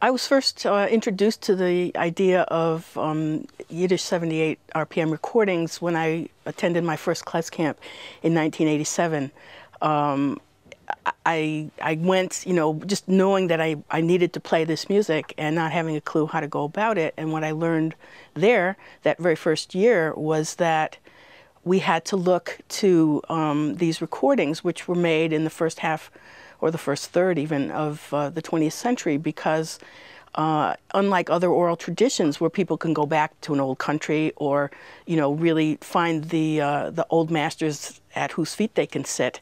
I was first introduced to the idea of Yiddish 78 RPM recordings when I attended my first klez camp in 1987. I went, just knowing that I needed to play this music and not having a clue how to go about it. And what I learned there that very first year was that we had to look to these recordings, which were made in the first half or the first third even of the 20th century, because unlike other oral traditions where people can go back to an old country or, really find the old masters at whose feet they can sit,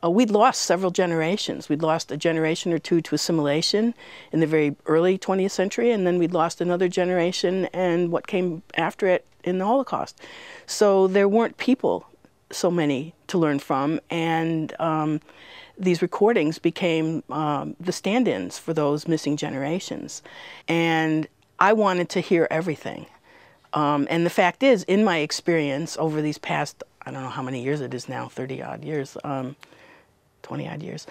we'd lost several generations. We'd lost a generation or two to assimilation in the very early 20th century, and then we'd lost another generation and what came after it in the Holocaust. So there weren't people so many to learn from, and these recordings became the stand-ins for those missing generations. And I wanted to hear everything. And the fact is, in my experience over these past, I don't know how many years it is now, 30-odd years, 20-odd years,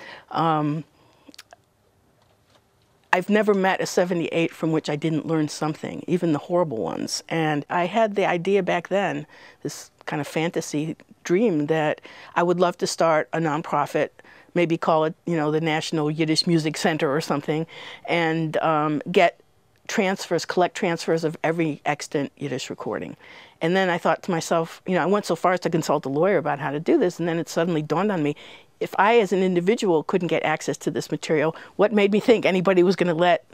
I've never met a 78 from which I didn't learn something, even the horrible ones. And I had the idea back then, this kind of fantasy dream, that I would love to start a nonprofit, maybe call it, the National Yiddish Music Center or something, and get transfers, collect transfers of every extant Yiddish recording. And then I thought to myself, I went so far as to consult a lawyer about how to do this, and then it suddenly dawned on me, if I as an individual couldn't get access to this material, what made me think anybody was going to let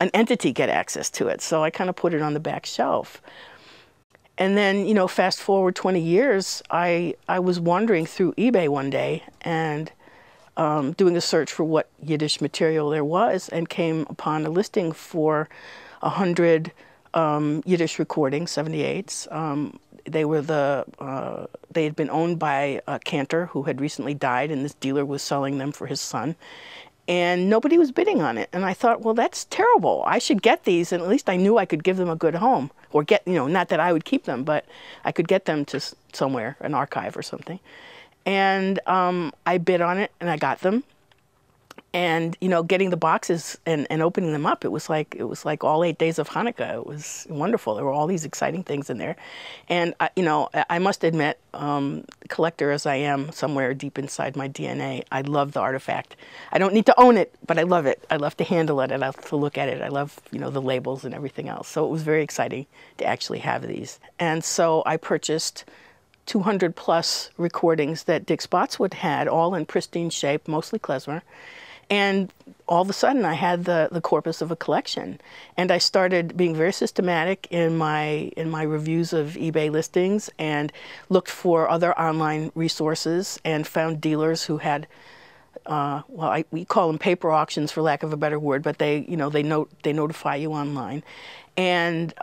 an entity get access to it? So I kind of put it on the back shelf. And then, fast forward 20 years, I was wandering through eBay one day and doing a search for what Yiddish material there was, and came upon a listing for 100 Yiddish recordings, 78s. They had been owned by a cantor who had recently died, and this dealer was selling them for his son. And nobody was bidding on it. And I thought, well, that's terrible. I should get these, and at least I knew I could give them a good home. Or get, not that I would keep them, but I could get them to somewhere, an archive or something. And I bid on it, and I got them. And getting the boxes and opening them up, it was like all 8 days of Hanukkah. It was wonderful. There were all these exciting things in there, and I must admit, collector as I am, somewhere deep inside my DNA, I love the artifact. I don't need to own it, but I love it. I love to handle it. I love to look at it. I love the labels and everything else. So it was very exciting to actually have these. And so I purchased 200 plus recordings that Dick Spotswood had, all in pristine shape, mostly klezmer. And all of a sudden, I had the corpus of a collection, and I started being very systematic in my reviews of eBay listings, and looked for other online resources, and found dealers who had, we call them paper auctions for lack of a better word, but they notify you online. And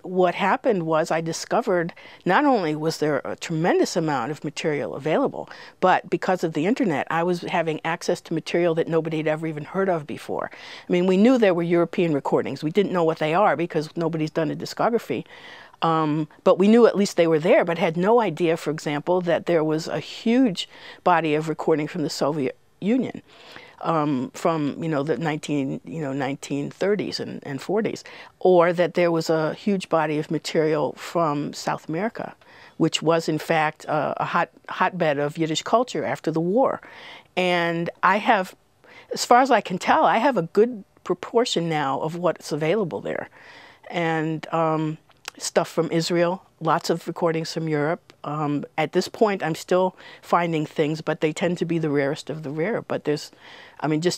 what happened was I discovered not only was there a tremendous amount of material available, but because of the internet, I was having access to material that nobody had ever even heard of before. I mean, we knew there were European recordings. We didn't know what they are because nobody's done a discography. But we knew at least they were there, but had no idea, for example, that there was a huge body of recording from the Soviet Union. From the 1930s and 40s, or that there was a huge body of material from South America, which was in fact a hotbed of Yiddish culture after the war. And I have, as far as I can tell, I have a good proportion now of what's available there. And stuff from Israel, lots of recordings from Europe. At this point, I'm still finding things, but they tend to be the rarest of the rare. But just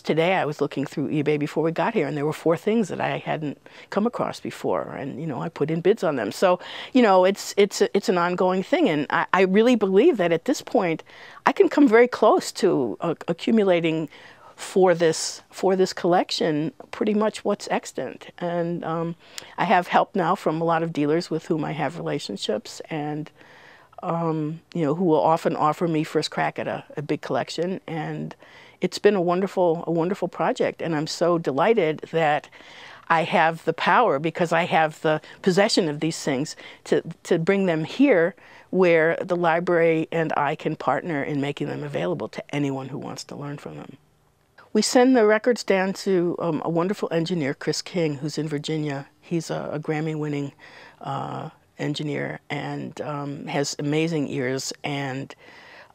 today I was looking through eBay before we got here, and there were 4 things that I hadn't come across before, and I put in bids on them. So it's an ongoing thing, and I really believe that at this point I can come very close to accumulating for this collection pretty much what's extant. And I have help now from a lot of dealers with whom I have relationships, and who will often offer me first crack at a big collection. And it's been a wonderful project, and I'm so delighted that I have the power, because I have the possession of these things, to bring them here where the library and I can partner in making them available to anyone who wants to learn from them. We send the records down to a wonderful engineer, Chris King, who's in Virginia. He's a Grammy-winning engineer and has amazing ears and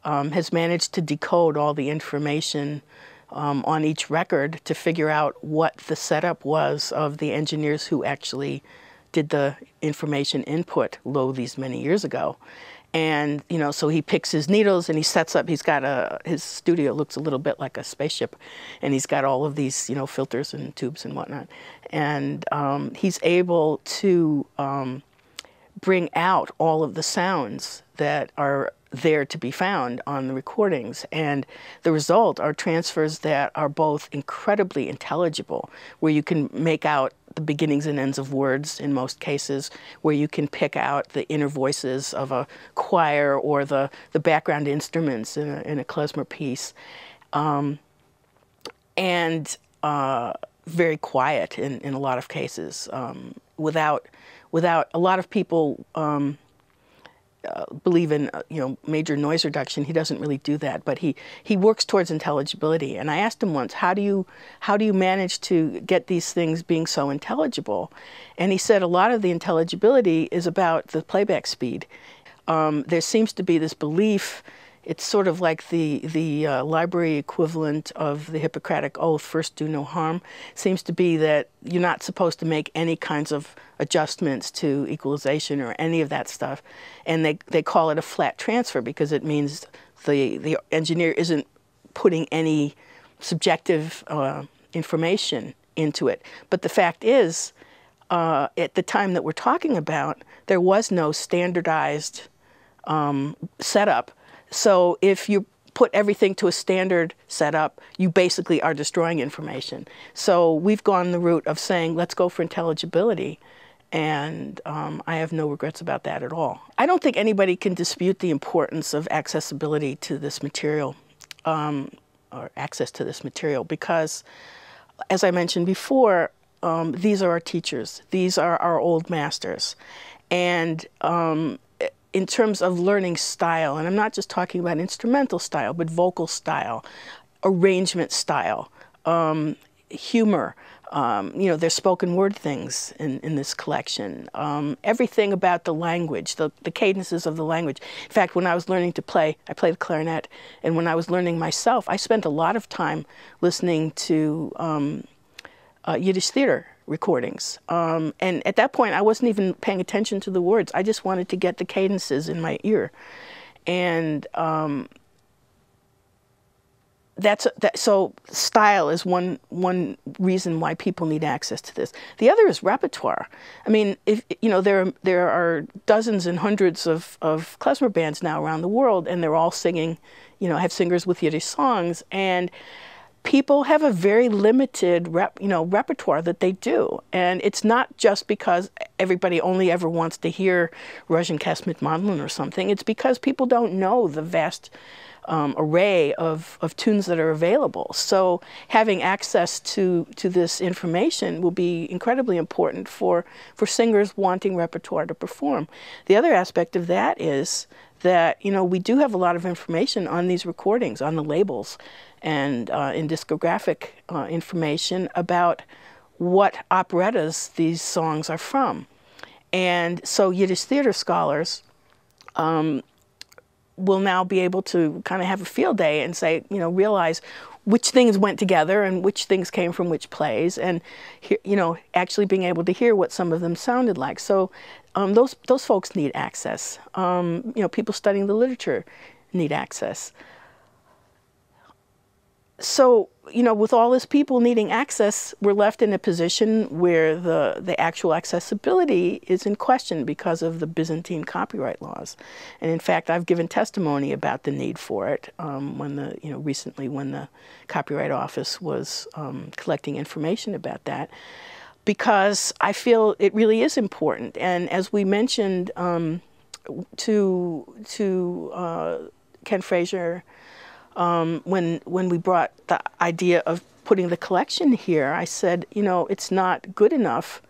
has managed to decode all the information on each record to figure out what the setup was of the engineers who actually did the information input these many years ago. And, you know, so he picks his needles and he sets up, his studio looks a little bit like a spaceship, and he's got all of these, you know, filters and tubes and whatnot. And he's able to bring out all of the sounds that are there to be found on the recordings. And the result are transfers that are both incredibly intelligible, where you can make out the beginnings and ends of words in most cases, where you can pick out the inner voices of a choir or the background instruments in a klezmer piece. And very quiet in a lot of cases, without a lot of people believe in major noise reduction. He doesn't really do that, but he works towards intelligibility. And I asked him once, how do you manage to get these things being so intelligible? And he said a lot of the intelligibility is about the playback speed. There seems to be this belief. It's sort of like the library equivalent of the Hippocratic Oath, first do no harm. Seems to be that you're not supposed to make any kinds of adjustments to equalization or any of that stuff. And they call it a flat transfer because it means the engineer isn't putting any subjective information into it. But the fact is, at the time that we're talking about, there was no standardized setup. So if you put everything to a standard setup, you basically are destroying information. So we've gone the route of saying, let's go for intelligibility. And I have no regrets about that at all. I don't think anybody can dispute the importance of accessibility to this material, or access to this material, because, as I mentioned before, these are our teachers. These are our old masters. And in terms of learning style, and I'm not just talking about instrumental style, but vocal style, arrangement style, humor, there's spoken word things in this collection. Everything about the language, the cadences of the language. In fact, when I was learning to play, I play the clarinet, and when I was learning myself, I spent a lot of time listening to Yiddish theater recordings. And at that point, I wasn't even paying attention to the words. I just wanted to get the cadences in my ear. And so style is one reason why people need access to this. The other is repertoire. I mean, there are dozens and hundreds of klezmer bands now around the world, and they're all singing, have singers with Yiddish songs, and people have a very limited repertoire that they do. And it's not just because everybody only ever wants to hear Russian Kasmit Mandlin or something. It's because people don't know the vast array of tunes that are available. So having access to this information will be incredibly important for singers wanting repertoire to perform. The other aspect of that is that, we do have a lot of information on these recordings, on the labels, and in discographic information about what operettas these songs are from. And so Yiddish theater scholars will now be able to kind of have a field day and say, realize which things went together and which things came from which plays, and actually being able to hear what some of them sounded like. So those folks need access. People studying the literature need access. So, with all these people needing access, we're left in a position where the actual accessibility is in question because of the Byzantine copyright laws. And in fact, I've given testimony about the need for it recently when the Copyright Office was collecting information about that, because I feel it really is important. And as we mentioned to Ken Frazier, when we brought the idea of putting the collection here, I said, it's not good enough,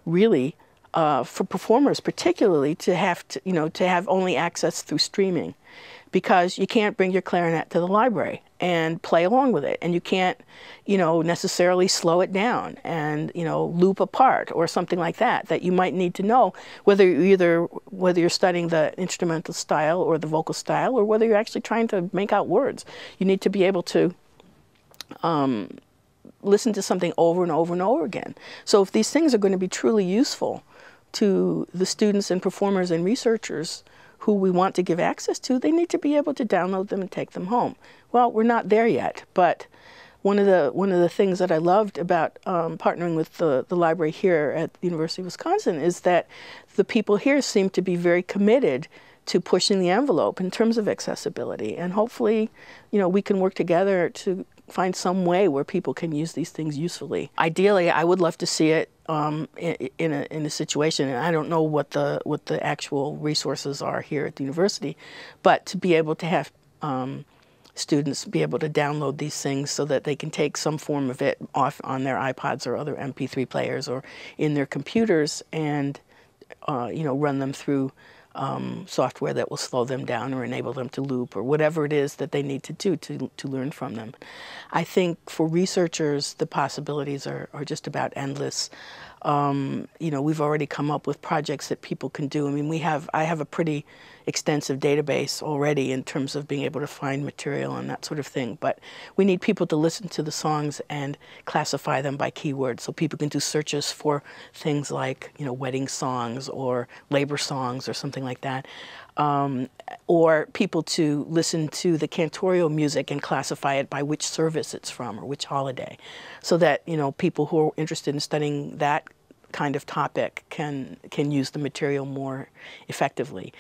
really, for performers, particularly, to have only access through streaming, because you can't bring your clarinet to the library and play along with it, and you can't, you know, necessarily slow it down and, you know, loop a part or something like that that you might need to know whether you're studying the instrumental style or the vocal style, or whether you're actually trying to make out words. You need to be able to listen to something over and over and over again. So if these things are going to be truly useful to the students and performers and researchers who we want to give access to, they need to be able to download them and take them home. Well, we're not there yet, but one of the things that I loved about partnering with the library here at the University of Wisconsin is that the people here seem to be very committed to pushing the envelope in terms of accessibility, and hopefully, you know, we can work together to find some way where people can use these things usefully. Ideally, I would love to see it in a situation, and I don't know what the actual resources are here at the university, but to be able to have students be able to download these things so that they can take some form of it off on their iPods or other MP3 players or in their computers, and you know, run them through software that will slow them down or enable them to loop or whatever it is that they need to do to learn from them. I think for researchers, the possibilities are just about endless. You know, we've already come up with projects that people can do. I mean, I have a pretty extensive database already in terms of being able to find material and that sort of thing, but we need people to listen to the songs and classify them by keywords, so people can do searches for things like, you know, wedding songs or labor songs or something like that, or people to listen to the cantorial music and classify it by which service it's from or which holiday, so that, you know, people who are interested in studying that kind of topic can use the material more effectively.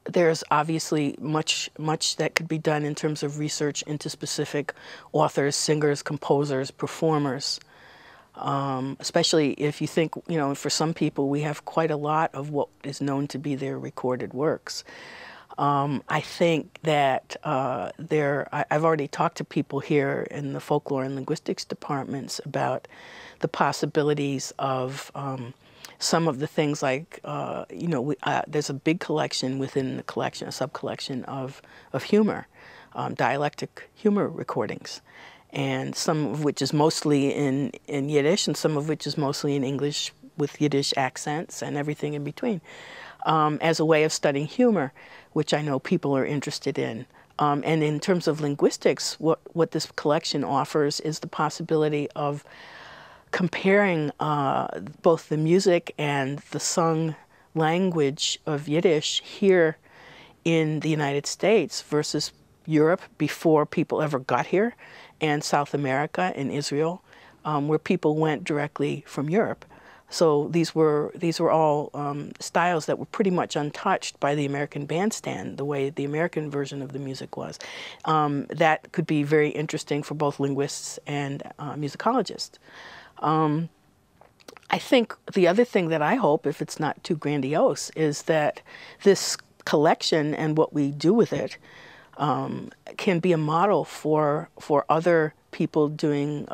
There's obviously much that could be done in terms of research into specific authors, singers, composers, performers, especially if you think, you know, for some people we have quite a lot of what is known to be their recorded works. I think that I've already talked to people here in the folklore and linguistics departments about the possibilities of some of the things like, you know, there's a big collection within the collection, a sub-collection of humor, dialectic humor recordings, and some of which is mostly in Yiddish and some of which is mostly in English with Yiddish accents and everything in between, as a way of studying humor, which I know people are interested in. And in terms of linguistics, what this collection offers is the possibility of comparing both the music and the sung language of Yiddish here in the United States versus Europe before people ever got here, and South America and Israel, where people went directly from Europe. So these were all styles that were pretty much untouched by the American bandstand, the way the American version of the music was. That could be very interesting for both linguists and musicologists. I think the other thing that I hope, if it's not too grandiose, is that this collection and what we do with it can be a model for other people doing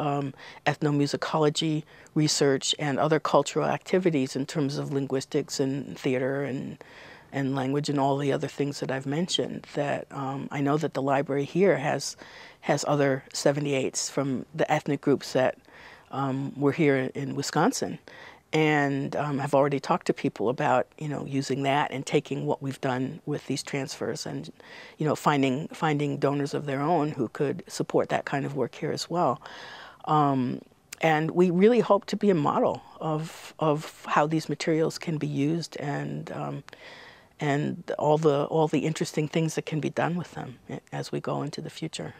ethnomusicology research and other cultural activities in terms of linguistics and theater and language and all the other things that I've mentioned. That I know that the library here has other 78s from the ethnic groups that were here in Wisconsin, and I've already talked to people about, you know, using that and taking what we've done with these transfers and, you know, finding donors of their own who could support that kind of work here as well. And we really hope to be a model of how these materials can be used and all the interesting things that can be done with them as we go into the future.